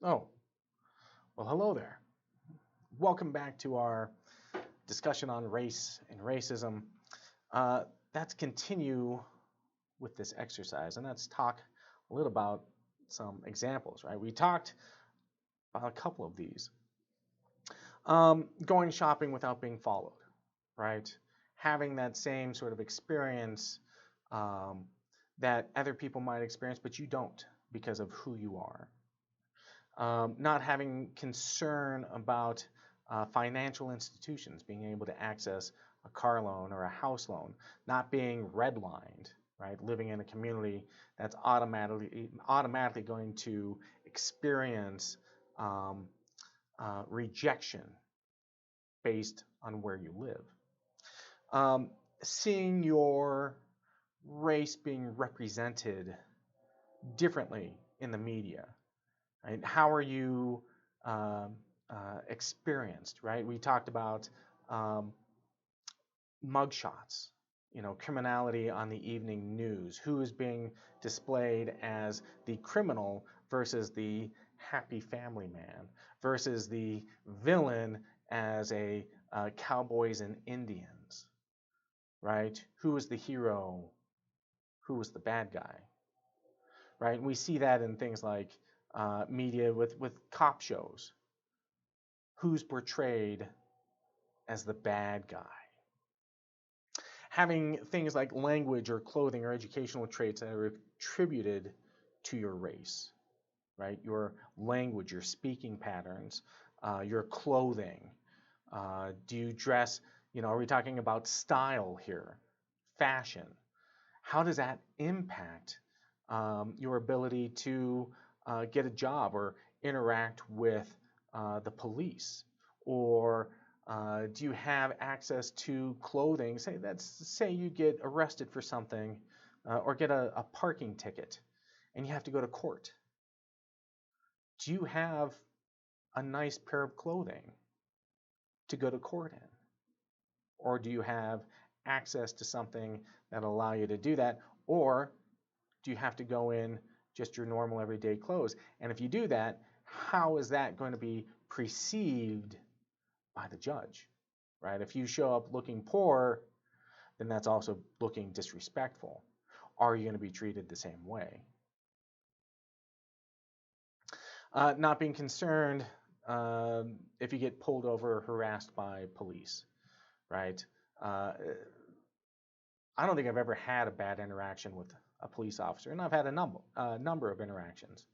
Oh, well, hello there. Welcome back to our discussion on race and racism. Uh, let's continue with this exercise and let's talk a little about some examples, right? We talked about a couple of these. Going shopping without being followed, right? Having that same sort of experience um, that other people might experience, but you don't because of who you are. Not having concern about financial institutions being able to access a car loan or a house loan, not being redlined, right? Living in a community that's automatically going to experience um, rejection based on where you live. Um, Seeing your race being represented differently in the media, right? How are you um, experienced, right? We talked about um, mugshots, criminality on the evening news, who is being displayed as the criminal versus the happy family man versus the villain as a cowboys and Indians, right? Who is the hero? Who is the bad guy, right? And we see that in things like media with cop shows, who's portrayed as the bad guy. Having things like language or clothing or educational traits that are attributed to your race, right? Your language, your speaking patterns, your clothing. Do you dress, are we talking about style here? Fashion. How does that impact your ability to get a job or interact with the police? Or do you have access to clothing? Say you get arrested for something or get a parking ticket and you have to go to court. Do you have a nice pair of clothing to go to court in? Or do you have access to something that allow you to do that? Or do you have to go in just your normal everyday clothes? And if you do that, how is that going to be perceived by the judge, right? If you show up looking poor, then that's also looking disrespectful. Are you going to be treated the same way? Not being concerned if you get pulled over or harassed by police, right? Uh, I don't think I've ever had a bad interaction with a police officer, and I've had a number of interactions,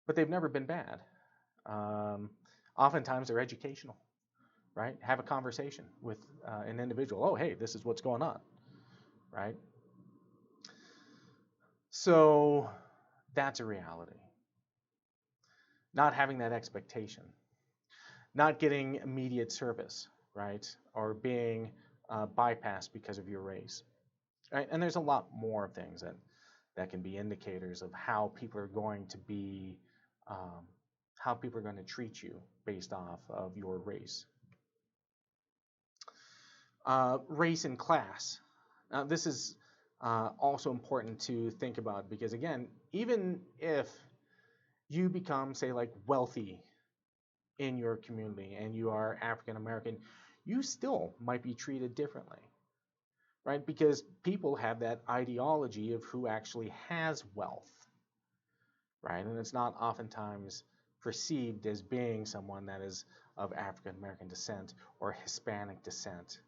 but they've never been bad. Um, Oftentimes they're educational, right? Have a conversation with an individual. Oh, hey, this is what's going on, right? So that's a reality. Not having that expectation, not getting immediate service, right? Or being bypassed because of your race, right? And there's a lot more things that can be indicators of how people are going to be, um, how people are going to treat you based off of your race. Race and class. Now, this is also important to think about because, again, even if you become, say, like wealthy in your community and you are African American, you still might be treated differently, right? Because people have that ideology of who actually has wealth, right? And it's not oftentimes perceived as being someone that is of African American descent or Hispanic descent,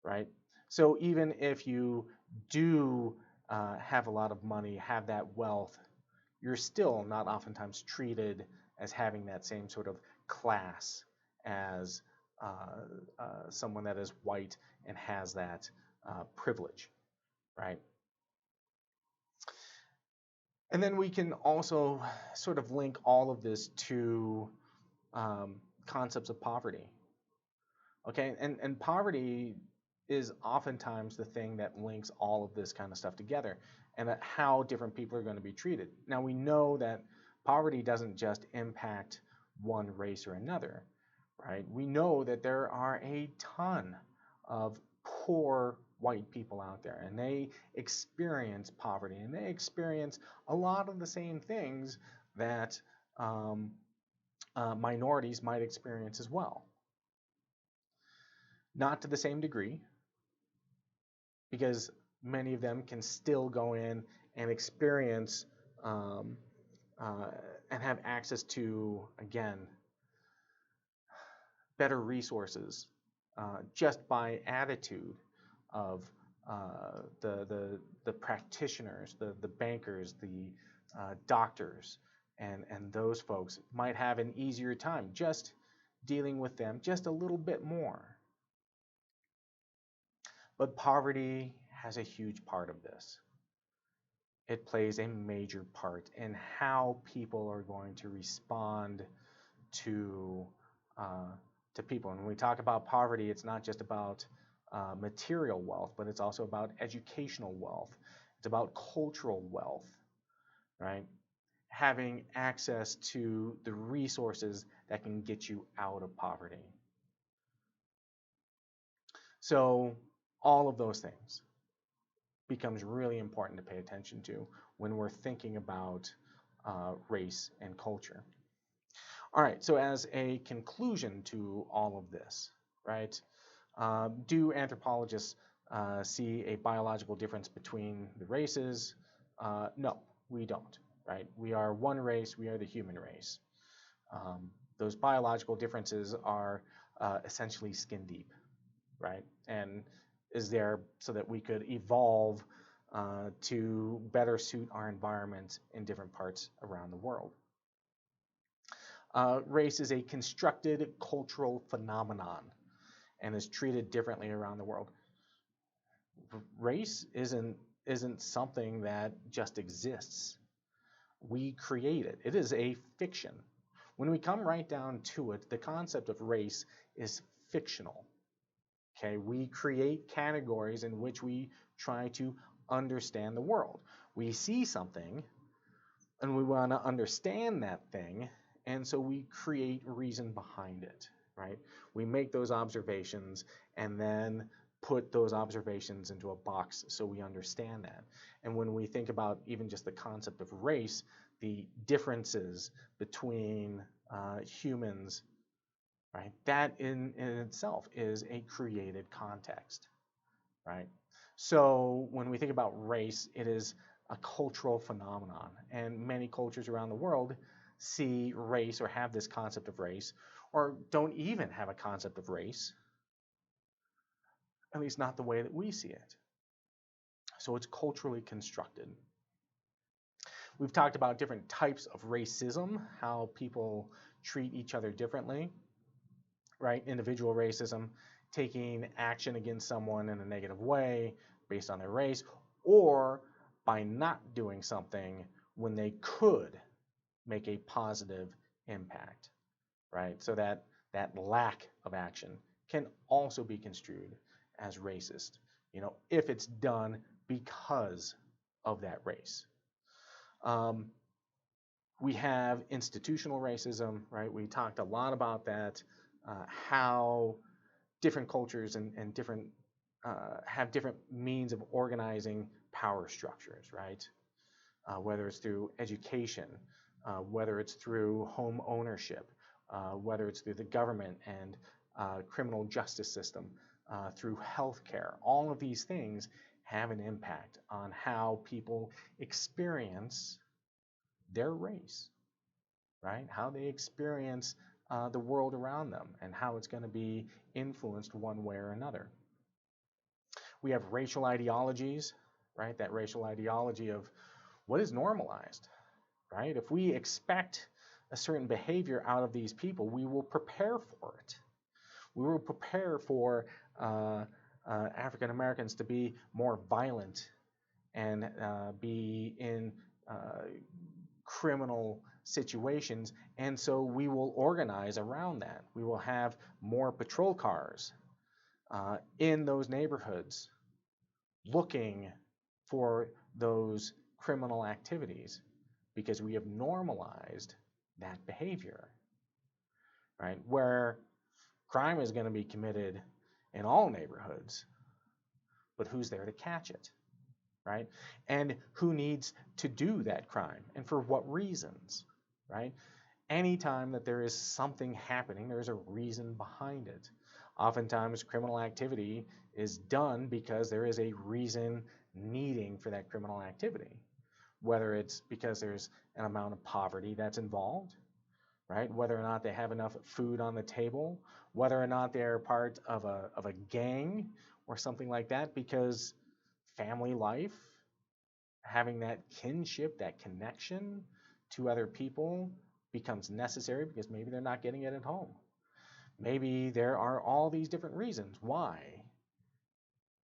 right? So even if you do have a lot of money, have that wealth, you're still not oftentimes treated as having that same sort of class as someone that is white and has that privilege, right? And then we can also sort of link all of this to um, concepts of poverty. Okay, and poverty is oftentimes the thing that links all of this kind of stuff together and that how different people are going to be treated. Now we know that poverty doesn't just impact one race or another, right? We know that there are a ton of poor white people out there and they experience poverty and they experience a lot of the same things that um, minorities might experience as well. Not to the same degree, because many of them can still go in and experience um, uh, and have access to, again, better resources just by attitude of the practitioners, the bankers, the doctors, and those folks might have an easier time just dealing with them just a little bit more. But poverty has a huge part of this. It plays a major part in how people are going to respond to people. And when we talk about poverty, it's not just about material wealth, but it's also about educational wealth. It's about cultural wealth, right? Having access to the resources that can get you out of poverty. So all of those things becomes really important to pay attention to when we're thinking about race and culture. All right, so as a conclusion to all of this, right, do anthropologists see a biological difference between the races? No, we don't, right? We are one race, we are the human race. Those biological differences are essentially skin deep, right? And is there so that we could evolve to better suit our environment in different parts around the world. Race is a constructed cultural phenomenon and is treated differently around the world. Race isn't something that just exists. We create it. It is a fiction. When we come right down to it, the concept of race is fictional. Okay, we create categories in which we try to understand the world. We see something and we want to understand that thing, and so we create reason behind it, right? We make those observations and then put those observations into a box so we understand that. And when we think about even just the concept of race, the differences between humans, right? That in itself is a created context, right? So when we think about race, it is a cultural phenomenon, and many cultures around the world see race or have this concept of race, or don't even have a concept of race, at least not the way that we see it. So it's culturally constructed. We've talked about different types of racism, how people treat each other differently, right? Individual racism, taking action against someone in a negative way based on their race, or by not doing something when they could make a positive impact, right? So that lack of action can also be construed as racist, if it's done because of that race. We have institutional racism, right? We talked a lot about that, how different cultures and different have different means of organizing power structures, right? Whether it's through education, whether it's through home ownership, whether it's through the government and criminal justice system, through healthcare. All of these things have an impact on how people experience their race, right? How they experience the world around them and how it's going to be influenced one way or another. We have racial ideologies, right? That racial ideology of what is normalized, right? If we expect a certain behavior out of these people, we will prepare for it. We will prepare for African Americans to be more violent and be in criminal situations, and so we will organize around that. We will have more patrol cars in those neighborhoods looking for those criminal activities because we have normalized that behavior, right? Where crime is going to be committed in all neighborhoods, but who's there to catch it, right? And who needs to do that crime and for what reasons, right? Anytime that there is something happening, there is a reason behind it. Oftentimes, criminal activity is done because there is a reason needing for that criminal activity, whether it's because there's an amount of poverty that's involved, right? Whether or not they have enough food on the table, whether or not they're part of a gang or something like that, because family life, having that kinship, that connection to other people becomes necessary because maybe they're not getting it at home. Maybe there are all these different reasons why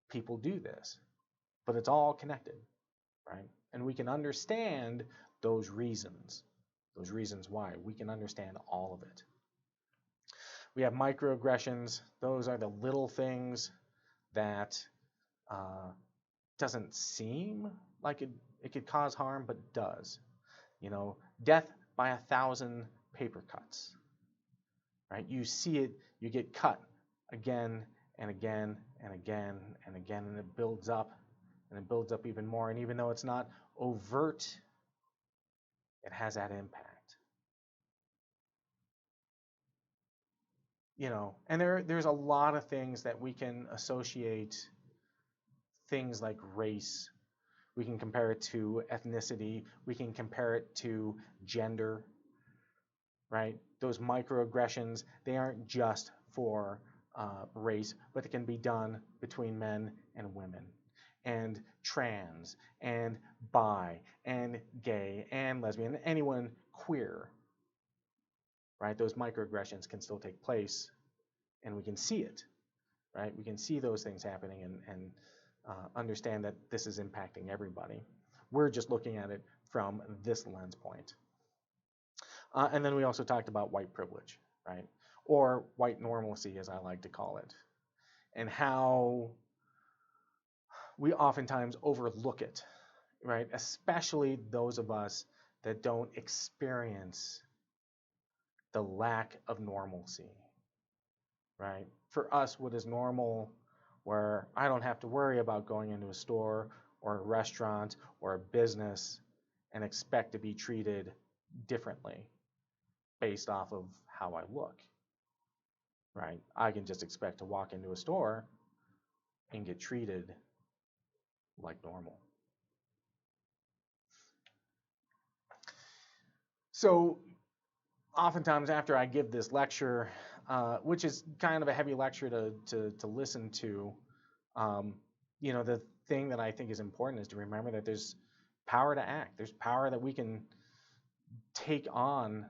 people do this, but it's all connected, right? And we can understand those reasons why. We can understand all of it. We have microaggressions. Those are the little things that doesn't seem like it could cause harm, but it does. Death by 1,000 paper cuts, right? You see it, you get cut again and again and again and again, and it builds up and it builds up even more. And even though it's not overt, it has that impact. And there's a lot of things that we can associate things like race. We can compare it to ethnicity. We can compare it to gender, right? Those microaggressions, they aren't just for race, but it can be done between men and women, and trans, and bi, and gay, and lesbian, anyone queer, right? Those microaggressions can still take place, and we can see it, right? We can see those things happening and understand that this is impacting everybody. We're just looking at it from this lens point. And then we also talked about white privilege, right? Or white normalcy, as I like to call it, and how we oftentimes overlook it, right? Especially those of us that don't experience the lack of normalcy, right? For us, what is normal, where I don't have to worry about going into a store or a restaurant or a business and expect to be treated differently based off of how I look, right? I can just expect to walk into a store and get treated like normal. So oftentimes after I give this lecture, which is kind of a heavy lecture to listen to, the thing that I think is important is to remember that there's power to act. There's power that we can take on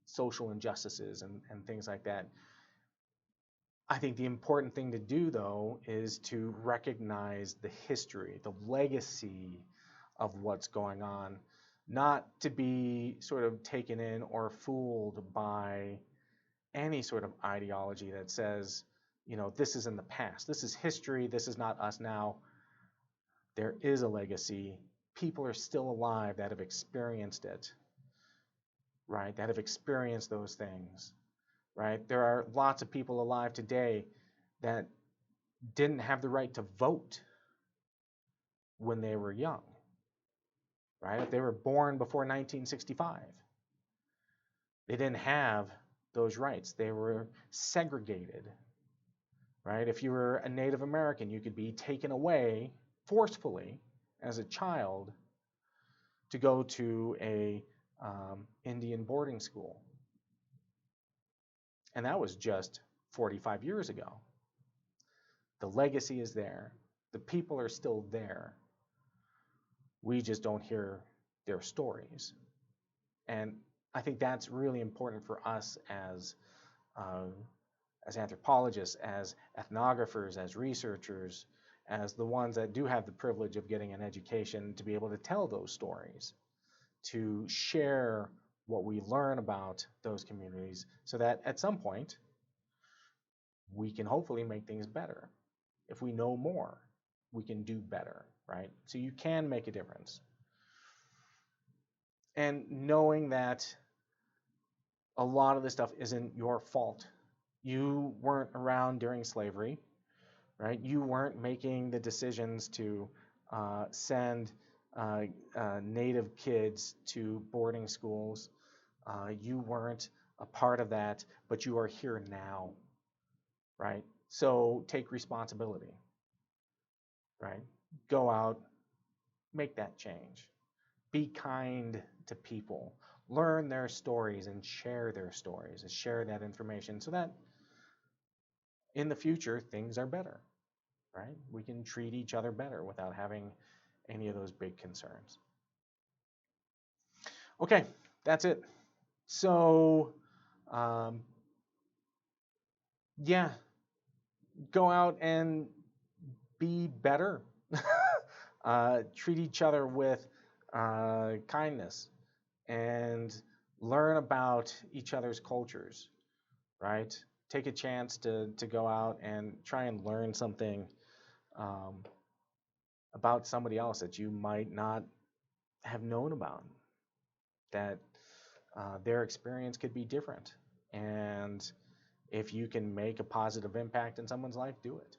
social injustices and things like that. I think the important thing to do, though, is to recognize the history, the legacy of what's going on, not to be sort of taken in or fooled by any sort of ideology that says, this is in the past. This is history. This is not us now. There is a legacy. People are still alive that have experienced it, right? That have experienced those things, right? There are lots of people alive today that didn't have the right to vote when they were young, right? If they were born before 1965, they didn't have those rights. They were segregated, right? If you were a Native American, you could be taken away forcefully as a child to go to a Indian boarding school. And that was just 45 years ago. The legacy is there. The people are still there. We just don't hear their stories. And I think that's really important for us as anthropologists, as ethnographers, as researchers, as the ones that do have the privilege of getting an education, to be able to tell those stories, to share what we learn about those communities, so that at some point we can hopefully make things better. If we know more, we can do better, right? So you can make a difference. And knowing that a lot of this stuff isn't your fault. You weren't around during slavery, right? You weren't making the decisions to send Native kids to boarding schools. You weren't a part of that, but you are here now, right? So take responsibility, right? Go out, make that change. Be kind to people. Learn their stories and share their stories and share that information so that in the future things are better, right? We can treat each other better without having any of those big concerns. Okay, that's it. So, um, yeah, go out and be better. Treat each other with kindness and learn about each other's cultures, right? Take a chance to go out and try and learn something um, about somebody else that you might not have known about, that their experience could be different. And if you can make a positive impact in someone's life, do it.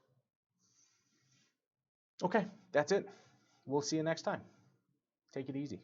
Okay, that's it. We'll see you next time. Take it easy.